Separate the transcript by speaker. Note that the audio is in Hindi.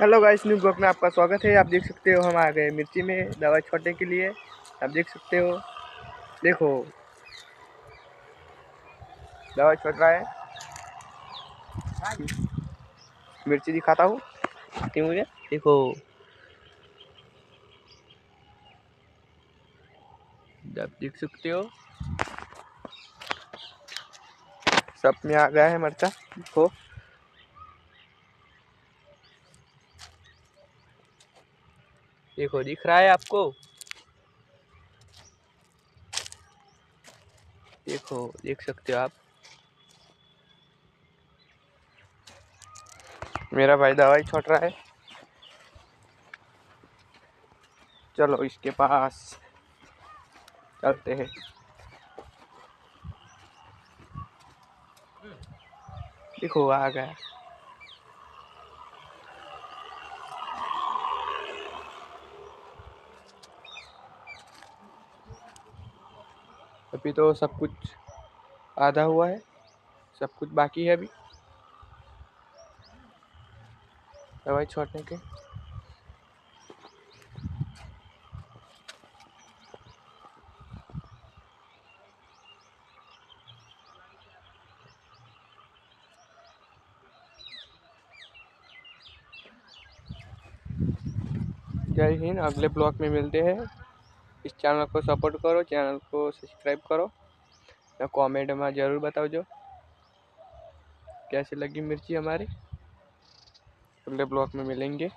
Speaker 1: हेलो गाइस, न्यू ब्लॉग में आपका स्वागत है। आप देख सकते हो हम आ गए मिर्ची में दवा छोड़ने के लिए। आप देख सकते हो, देखो दवा छोड़ रहा है। मिर्ची दिखाता हूँ आती मुझे, देखो आप देख सकते हो सब में आ गया है मिर्चा। देखो देखो दिख रहा है आपको, देखो देख सकते हो आप। मेरा भाई दवाई छोड़ रहा है। चलो इसके पास चलते हैं। देखो आ गया। अभी तो सब कुछ आधा हुआ है, सब कुछ बाकी है अभी दवाई छोड़ने के। जय हिंद, अगले ब्लॉग में मिलते हैं। इस चैनल को सपोर्ट करो, चैनल को सब्सक्राइब करो, या कमेंट में ज़रूर बताओ जो कैसी लगी मिर्ची हमारी। अगले ब्लॉग में मिलेंगे।